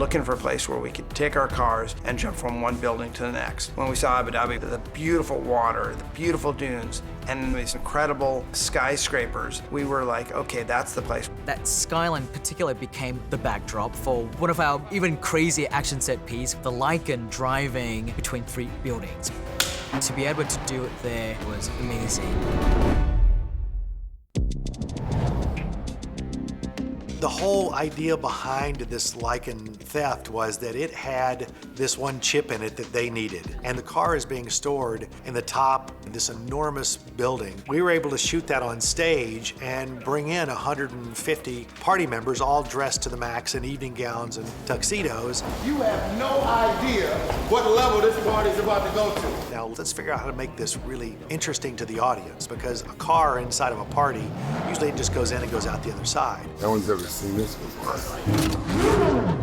looking for a place where we could take our cars and jump from one building to the next. When we saw Abu Dhabi, the beautiful water, the beautiful dunes, and these incredible skyscrapers, we were like, okay, that's the place. That skyline in particular became the backdrop for one of our even crazier action set piece, the Lycan driving between 3 buildings. To be able to do it there was amazing. The whole idea behind this Lycan theft was that it had this one chip in it that they needed. And the car is being stored in the top of this enormous building. We were able to shoot that on stage and bring in 150 party members all dressed to the max in evening gowns and tuxedos. You have no idea what level this party's about to go to. Now let's figure out how to make this really interesting to the audience, because a car inside of a party usually just goes in and goes out the other side. No one's ever seen this before.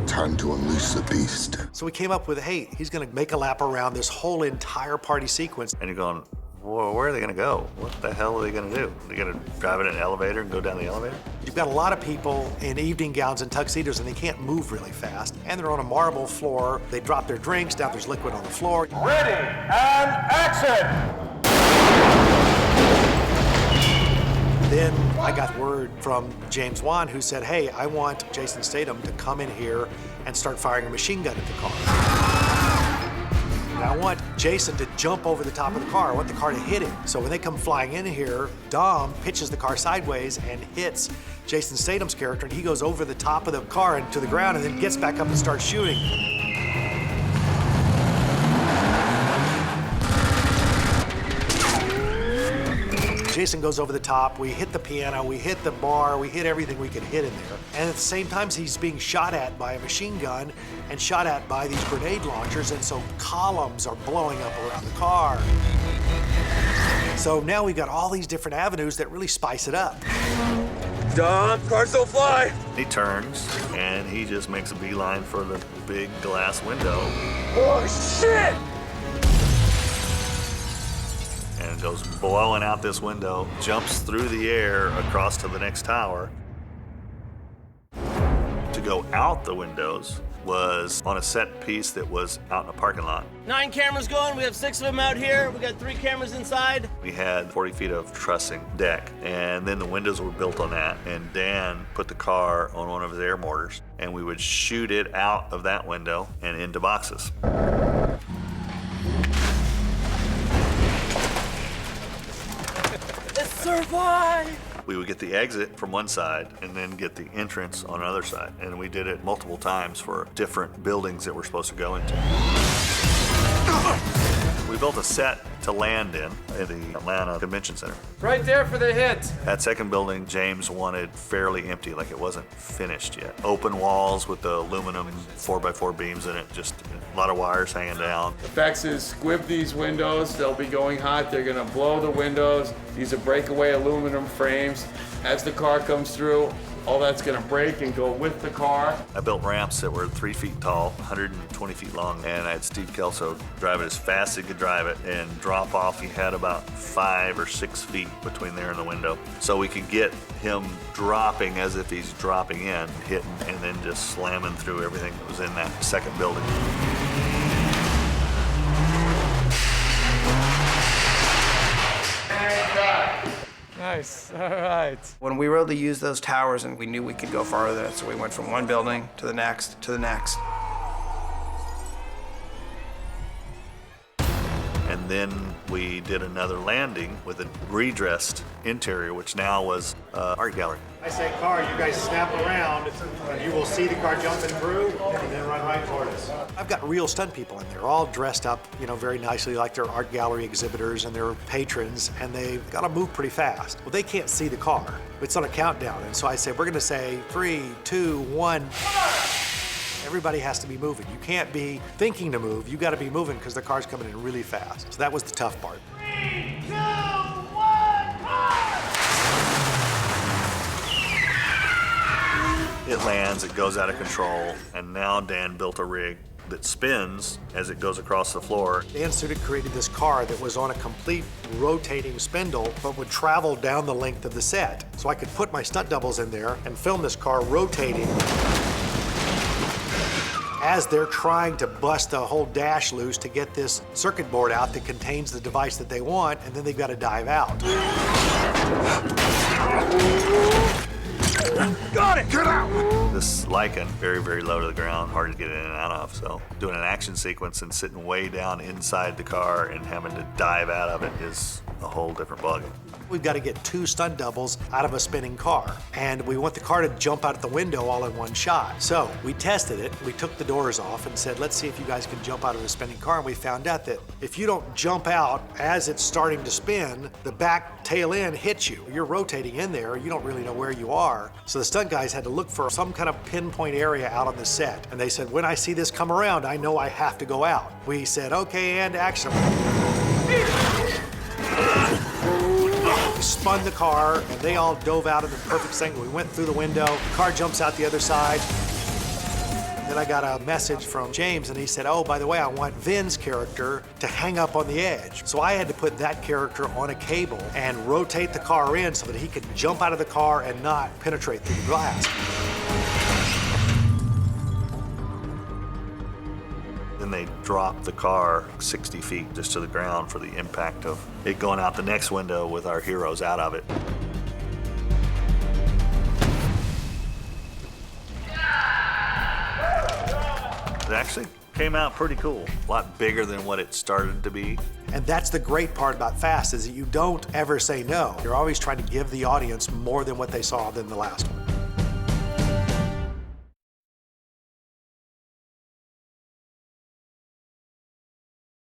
Time to unleash the beast. So we came up with, hey, he's gonna make a lap around this whole entire party sequence. And you're going, well, where are they gonna go? What the hell are they gonna do? Are they gonna drive in an elevator and go down the elevator? You've got a lot of people in evening gowns and tuxedos, and they can't move really fast. And they're on a marble floor. They drop their drinks, now there's liquid on the floor. Ready, and action! Then I got word from James Wan, who said, hey, I want Jason Statham to come in here and start firing a machine gun at the car. And I want Jason to jump over the top of the car. I want the car to hit him. So when they come flying in here, Dom pitches the car sideways and hits Jason Statham's character, and he goes over the top of the car and to the ground and then gets back up and starts shooting. Jason goes over the top, we hit the piano, we hit the bar, we hit everything we could hit in there. And at the same time, he's being shot at by a machine gun and shot at by these grenade launchers, and so columns are blowing up around the car. So now we've got all these different avenues that really spice it up. Dom, cars don't fly! He turns, and he just makes a beeline for the big glass window. Oh, shit! And goes blowing out this window, jumps through the air across to the next tower. To go out the windows was on a set piece that was out in a parking lot. 9 cameras going, we have 6 of them out here. We got 3 cameras inside. We had 40 feet of trussing deck, and then the windows were built on that, and Dan put the car on one of his air mortars, and we would shoot it out of that window and into boxes. Survive! We would get the exit from one side and then get the entrance on another side. And we did it multiple times for different buildings that we're supposed to go into. We built a set to land in at the Atlanta Convention Center. Right there for the hit. That second building, James wanted fairly empty, like it wasn't finished yet. Open walls with the aluminum 4x4 beams in it, just a lot of wires hanging down. The fact is, squib these windows, they'll be going hot, they're gonna blow the windows. These are breakaway aluminum frames. As the car comes through, all that's gonna break and go with the car. I built ramps that were 3 feet tall, 120 feet long, and I had Steve Kelso drive it as fast as he could drive it and drop off. He had about 5 or 6 feet between there and the window. So we could get him dropping as if he's dropping in, hitting, and then just slamming through everything that was in that second building. Nice, all right. When we were able to use those towers, and we knew we could go farther, so we went from one building to the next to the next. And then we did another landing with a redressed interior, which now was art gallery. I say car, you guys snap around, and you will see the car jumping through, and then run right toward us. I've got real stunt people in there, all dressed up, you know, very nicely like they're art gallery exhibitors and they're patrons, and they've got to move pretty fast. Well, they can't see the car. It's on a countdown, and so I say, we're gonna say 3, 2, 1. Everybody has to be moving. You can't be thinking to move, you gotta be moving because the car's coming in really fast. So that was the tough part. 3, 2, 1, It lands, it goes out of control, and now Dan built a rig that spins as it goes across the floor. Dan Sudik created this car that was on a complete rotating spindle, but would travel down the length of the set. So I could put my stunt doubles in there and film this car rotating as they're trying to bust the whole dash loose to get this circuit board out that contains the device that they want, and then they've got to dive out. Got it! Get out! This Lycan, very, very low to the ground, hard to get in and out of. So doing an action sequence and sitting way down inside the car and having to dive out of it is a whole different ballgame. We've got to get 2 stunt doubles out of a spinning car, and we want the car to jump out the window all in one shot. So we tested it. We took the doors off and said, let's see if you guys can jump out of a spinning car, and we found out that if you don't jump out as it's starting to spin, the back tail end hits you. You're rotating in there, you don't really know where you are. So the stunt guys had to look for some kind of pinpoint area out on the set, and they said, when I see this come around, I know I have to go out. We said, okay, and action. We spun the car, and they all dove out in the perfect angle. We went through the window, the car jumps out the other side. Then I got a message from James, and he said, oh, by the way, I want Vin's character to hang up on the edge. So I had to put that character on a cable and rotate the car in so that he could jump out of the car and not penetrate through the glass. Then they dropped the car 60 feet just to the ground for the impact of it going out the next window with our heroes out of it. It actually came out pretty cool. A lot bigger than what it started to be. And that's the great part about Fast, is that you don't ever say no. You're always trying to give the audience more than what they saw than the last one.